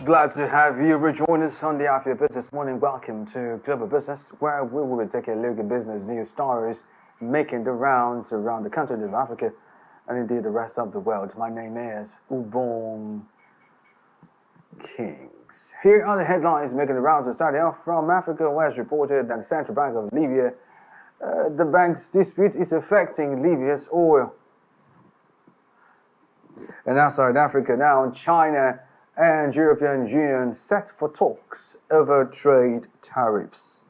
glad to have you rejoin us on the Fiat Business Morning. Welcome to Global Business, where we will be taking a look at business news stories making the rounds around the continent of Africa and indeed the rest of the world. My name is Ubon Kings. Here are the headlines making the rounds. Starting off from Africa, where it's reported that the Central Bank of Libya, the bank's dispute is affecting Libya's oil. And outside Africa now, China and European Union set for talks over trade tariffs.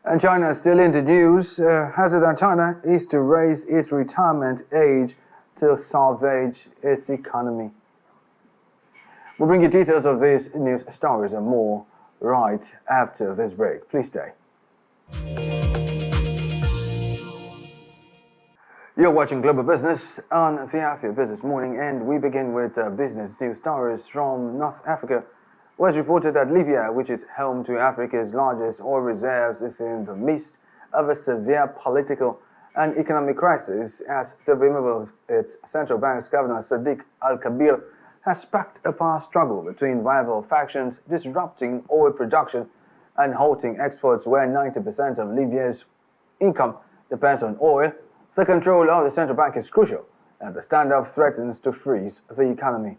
And China is still in the news. Hazard that China is to raise its retirement age to salvage its economy. We'll bring you details of these news stories and more right after this break. Please stay. You're watching Global Business on the Fiat Business Morning, and we begin with business news stories from North Africa, where it's reported that Libya, which is home to Africa's largest oil reserves, is in the midst of a severe political and economic crisis as the removal of its central bank's governor Sadiq Al-Kabir has sparked a power struggle between rival factions, disrupting oil production and halting exports, where 90% of Libya's income depends on oil. The control of the central bank is crucial, and the standoff threatens to freeze the economy.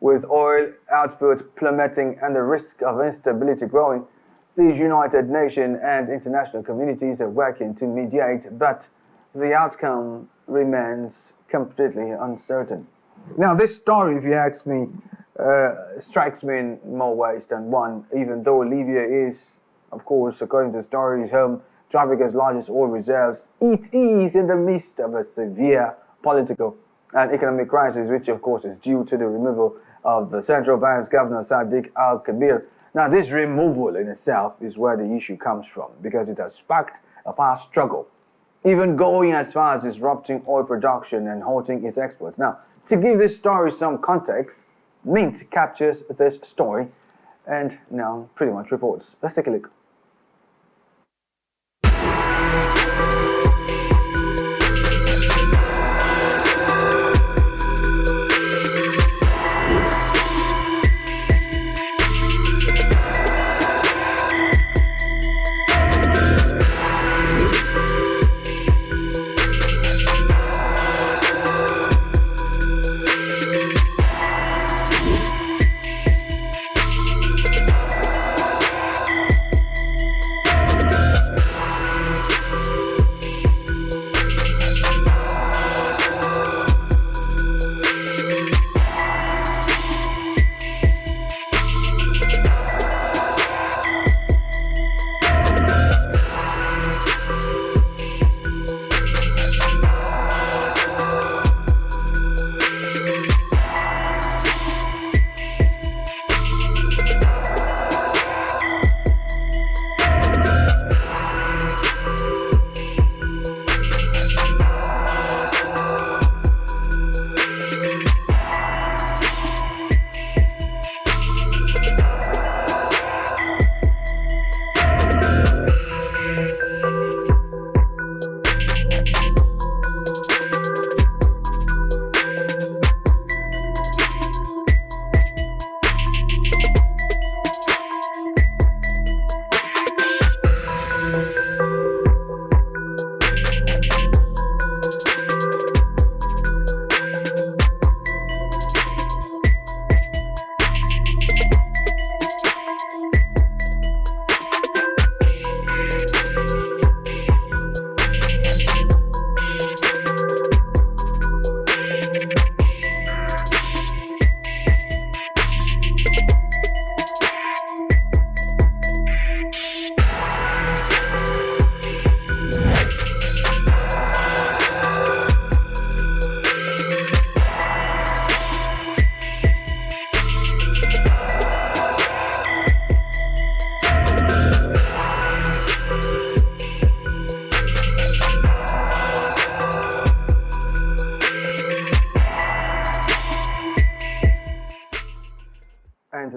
With oil output plummeting and the risk of instability growing, the United Nations and international communities are working to mediate, but the outcome remains completely uncertain. Now, this story, if you ask me, strikes me in more ways than one, even though Libya is, of course, according to the story, home to Africa's largest oil reserves. It is in the midst of a severe political and economic crisis, which of course is due to the removal of the central bank's governor Sadiq Al-Kabir. Now, this removal in itself is where the issue comes from, because it has sparked a power struggle, even going as far as disrupting oil production and halting its exports. Now, to give this story some context, Mint captures this story and now pretty much reports. Let's take a look.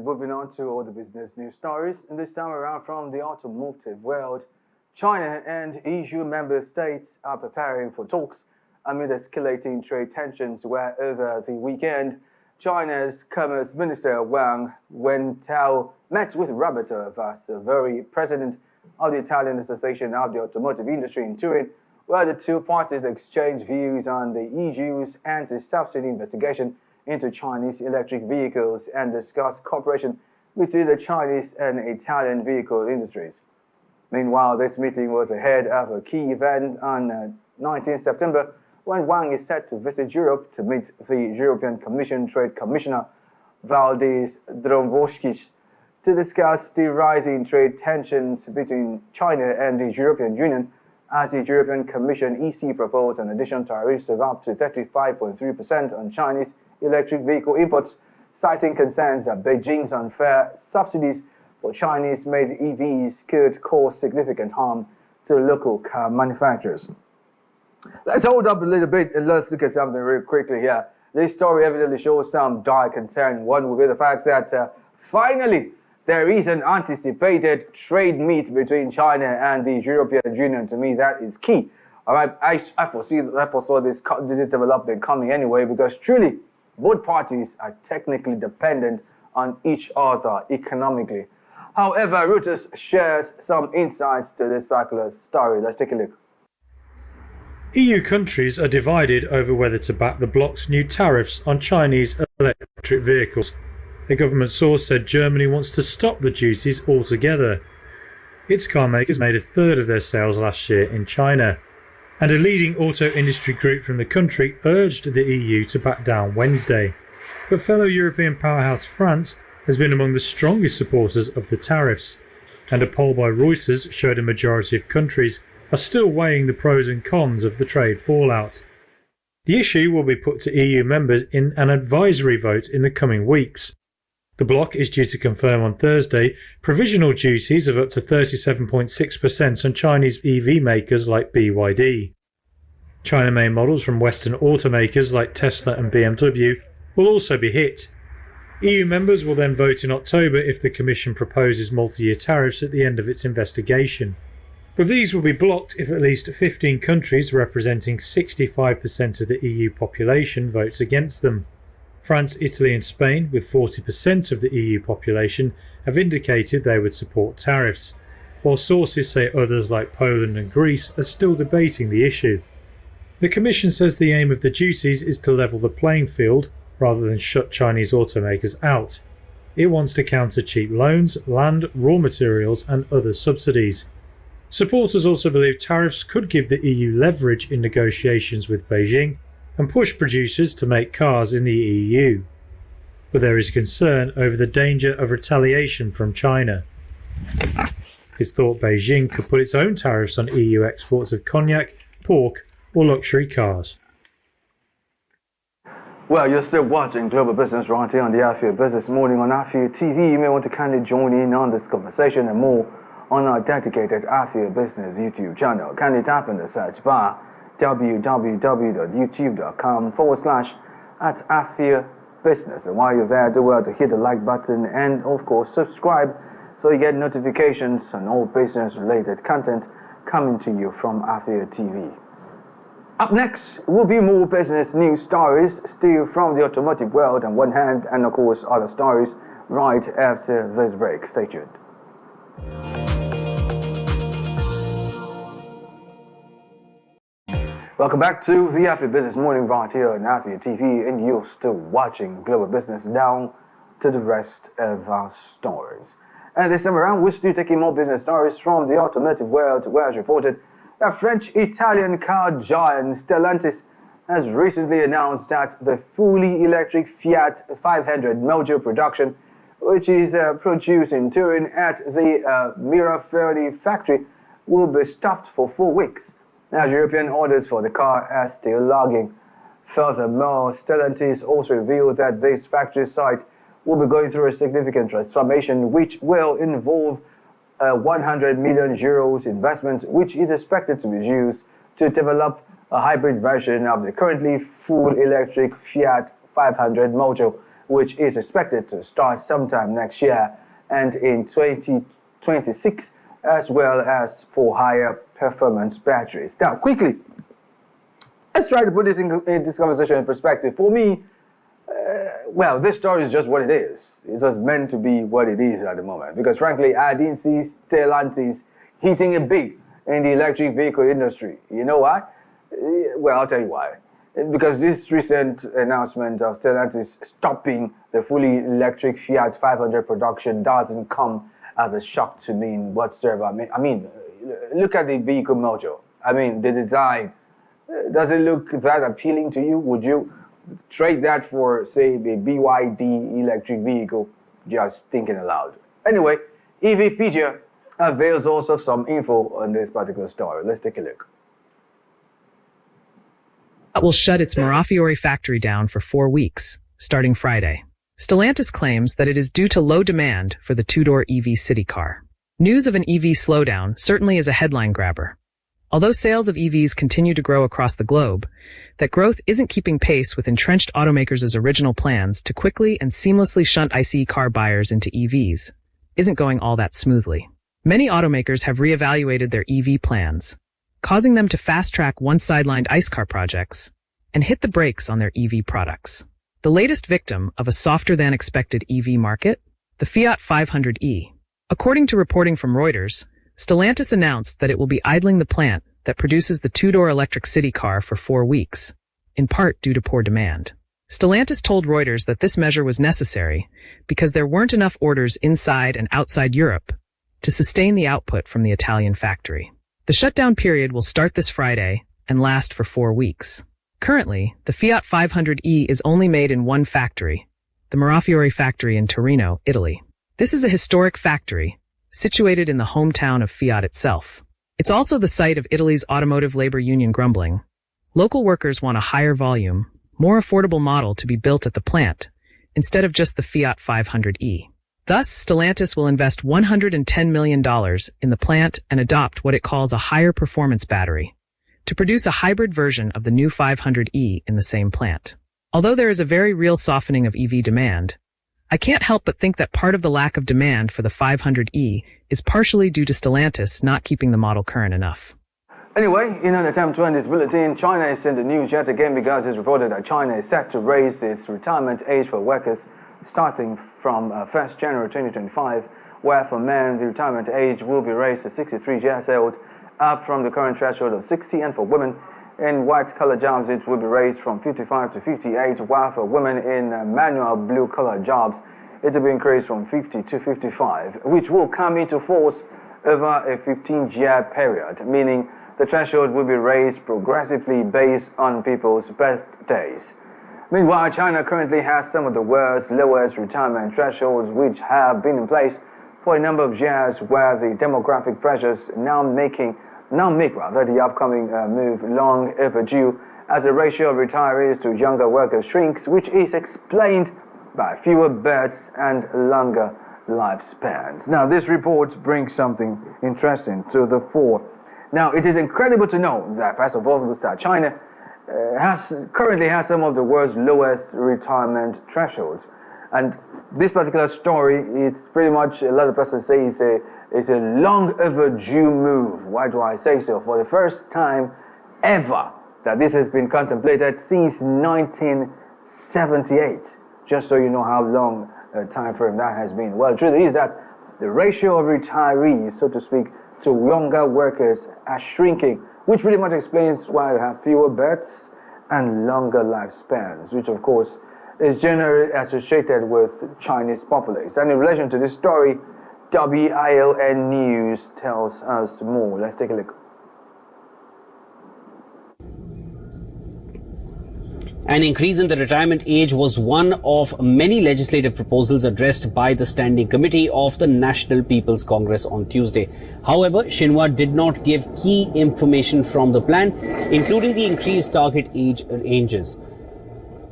Moving on to all the business news stories, and this time around from the automotive world, China and EU member states are preparing for talks amid escalating trade tensions, where over the weekend, China's Commerce Minister Wang Wentao met with Roberto Vasari, president of the Italian Association of the Automotive Industry in Turin, where the two parties exchanged views on the EU's anti-subsidy investigation into Chinese electric vehicles and discussed cooperation between the Chinese and Italian vehicle industries. Meanwhile, this meeting was ahead of a key event on 19 September when Wang is set to visit Europe to meet the European Commission Trade Commissioner Valdis Dombrovskis to discuss the rising trade tensions between China and the European Union, as the European Commission EC proposed an additional tariffs of up to 35.3% on Chinese electric vehicle imports, citing concerns that Beijing's unfair subsidies for Chinese-made EVs could cause significant harm to local car manufacturers. Let's hold up a little bit and let's look at something real quickly here. This story evidently shows some dire concern. One will be the fact that finally there is an anticipated trade meet between China and the European Union. To me, that is key. All right, I foresaw this development coming anyway, because truly both parties are technically dependent on each other economically. However, Reuters shares some insights to this particular story. Let's take a look. EU countries are divided over whether to back the bloc's new tariffs on Chinese electric vehicles. A government source said Germany wants to stop the duties altogether. Its car makers made a third of their sales last year in China, and a leading auto industry group from the country urged the EU to back down Wednesday. But fellow European powerhouse France has been among the strongest supporters of the tariffs, and a poll by Reuters showed a majority of countries are still weighing the pros and cons of the trade fallout. The issue will be put to EU members in an advisory vote in the coming weeks. The bloc is due to confirm on Thursday provisional duties of up to 37.6% on Chinese EV makers like BYD. China-made models from Western automakers like Tesla and BMW will also be hit. EU members will then vote in October if the Commission proposes multi-year tariffs at the end of its investigation. But these will be blocked if at least 15 countries representing 65% of the EU population votes against them. France, Italy and Spain, with 40% of the EU population, have indicated they would support tariffs, while sources say others like Poland and Greece are still debating the issue. The Commission says the aim of the duties is to level the playing field rather than shut Chinese automakers out. It wants to counter cheap loans, land, raw materials and other subsidies. Supporters also believe tariffs could give the EU leverage in negotiations with Beijing and push producers to make cars in the EU. But there is concern over the danger of retaliation from China. It's thought Beijing could put its own tariffs on EU exports of cognac, pork or luxury cars. Well, you're still watching Global Business right here on the Afia Business Morning on Afia TV. You may want to kindly join in on this conversation and more on our dedicated Afia Business YouTube channel. Kindly tap in the search bar www.youtube.com/@Afia Business. And while you're there, do well to hit the like button and of course subscribe so you get notifications on all business related content coming to you from Afia TV. Up next will be more business news stories still from the automotive world on one hand, and of course other stories right after this break. Stay tuned. Welcome back to the Afia Business Morning right here on Afia TV, and you're still watching Global Business. Down to the rest of our stories. And this time around, we're still taking more business stories from the automotive world, where it's reported that French-Italian car giant Stellantis has recently announced that the fully electric Fiat 500 module production, which is produced in Turin at the Miraflores factory, will be stopped for 4 weeks, as European orders for the car are still lagging. Furthermore, Stellantis also revealed that this factory site will be going through a significant transformation, which will involve a 100 million euros investment, which is expected to be used to develop a hybrid version of the currently full electric Fiat 500 module, which is expected to start sometime next year and in 2026, as well as for higher performance batteries. Now, quickly, let's try to put this conversation in perspective. For me, Well, this story is just what it is. It was meant to be what it is at the moment. Because frankly, I didn't see Stellantis hitting it big in the electric vehicle industry. You know why? Well, I'll tell you why. Because this recent announcement of Stellantis stopping the fully electric Fiat 500 production doesn't come as a shock to me whatsoever. I mean, look at the vehicle mojo. I mean, the design. Does it look that appealing to you? Would you trade that for, say, the BYD electric vehicle? Just thinking aloud. Anyway, EVpedia avails also some info on this particular story. Let's take a look. Will shut its Mirafiori factory down for 4 weeks, starting Friday. Stellantis claims that it is due to low demand for the two-door EV city car. News of an EV slowdown certainly is a headline grabber. Although sales of EVs continue to grow across the globe, that growth isn't keeping pace with entrenched automakers' original plans to quickly and seamlessly shunt ICE car buyers into EVs isn't going all that smoothly. Many automakers have reevaluated their EV plans, causing them to fast-track one-sidelined ICE car projects and hit the brakes on their EV products. The latest victim of a softer-than-expected EV market? The Fiat 500e. According to reporting from Reuters, Stellantis announced that it will be idling the plant that produces the two-door electric city car for 4 weeks, in part due to poor demand. Stellantis told Reuters that this measure was necessary because there weren't enough orders inside and outside Europe to sustain the output from the Italian factory. The shutdown period will start this Friday and last for 4 weeks. Currently, the Fiat 500e is only made in one factory, the Mirafiori factory in Torino, Italy. This is a historic factory, situated in the hometown of Fiat itself. It's also the site of Italy's automotive labor union grumbling. Local workers want a higher volume, more affordable model to be built at the plant, instead of just the Fiat 500e. Thus, Stellantis will invest $110 million in the plant and adopt what it calls a higher performance battery to produce a hybrid version of the new 500e in the same plant. Although there is a very real softening of EV demand, I can't help but think that part of the lack of demand for the 500e is partially due to Stellantis not keeping the model current enough. Anyway, in an attempt to end this bulletin, China is in the news yet again because it's reported that China is set to raise its retirement age for workers starting from 1st January 2025, where for men the retirement age will be raised to 63 years old, up from the current threshold of 60, and for women in white-collar jobs it will be raised from 55 to 58, while for women in manual blue-collar jobs it will be increased from 50 to 55, which will come into force over a 15-year period, meaning the threshold will be raised progressively based on people's birthdays. Meanwhile, China currently has some of the world's lowest retirement thresholds, which have been in place for a number of years, where the demographic pressures now make the upcoming move long overdue, as the ratio of retirees to younger workers shrinks, which is explained by fewer births and longer lifespans. Now, this report brings something interesting to the fore. Now, it is incredible to know that, first of all, that China currently has some of the world's lowest retirement thresholds. And this particular story is pretty much, a lot of persons say it's a long overdue move. Why do I say so? For the first time ever that this has been contemplated since 1978. Just so you know how long a time frame that has been. Well, the truth is that the ratio of retirees, so to speak, to younger workers are shrinking, which pretty much explains why we have fewer births and longer lifespans, which of course is generally associated with Chinese populace. And in relation to this story, WION News tells us more. Let's take a look. An increase in the retirement age was one of many legislative proposals addressed by the Standing Committee of the National People's Congress on Tuesday. However, Xinhua did not give key information from the plan, including the increased target age ranges.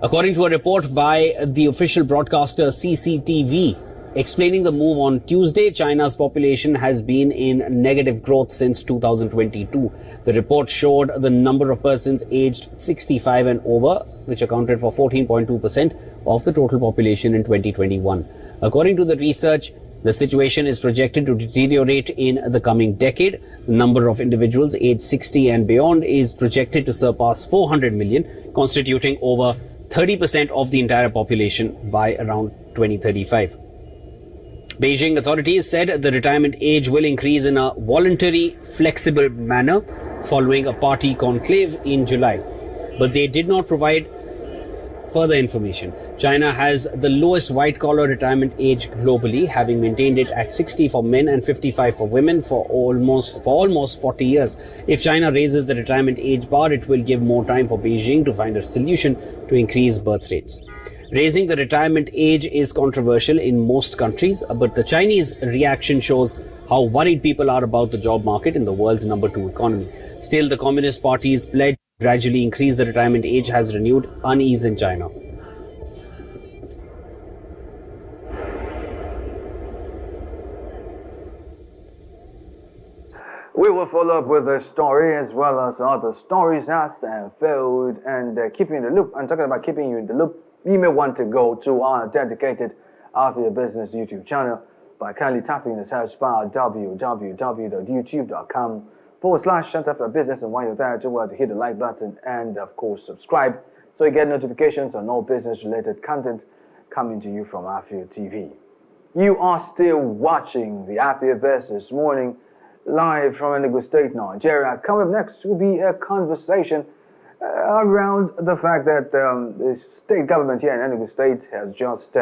According to a report by the official broadcaster CCTV, explaining the move on Tuesday, China's population has been in negative growth since 2022. The report showed the number of persons aged 65 and over, which accounted for 14.2% of the total population in 2021. According to the research, the situation is projected to deteriorate in the coming decade. The number of individuals aged 60 and beyond is projected to surpass 400 million, constituting over 30% of the entire population by around 2035. Beijing authorities said the retirement age will increase in a voluntary, flexible manner following a party conclave in July. But they did not provide further information. China has the lowest white-collar retirement age globally, having maintained it at 60 for men and 55 for women for almost 40 years. If China raises the retirement age bar, it will give more time for Beijing to find a solution to increase birth rates. Raising the retirement age is controversial in most countries, but the Chinese reaction shows how worried people are about the job market in the world's number 2 economy. Still, the Communist Party's pledge to gradually increase the retirement age has renewed unease in China. We will follow up with this story as well as other stories as unfold and keeping you in the loop. And talking about keeping you in the loop, you may want to go to our dedicated After Business YouTube channel by kindly tapping the search bar www.youtube.com/After Business, and while you're there, do hit the like button and of course subscribe so you get notifications on all business related content coming to you from After TV. You are still watching the After Business Morning live from Enugu State, Nigeria. Coming up next will be a conversation around the fact that the state government here in Enugu State has just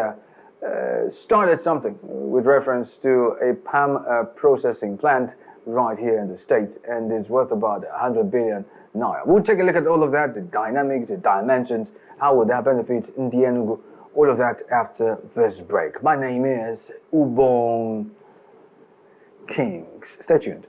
started something with reference to a palm processing plant right here in the state, and it's worth about 100 billion naira. We'll take a look at all of that, the dynamics, the dimensions, how would that benefit in the Enugu, all of that after this break. My name is Ubong Kings. Stay tuned.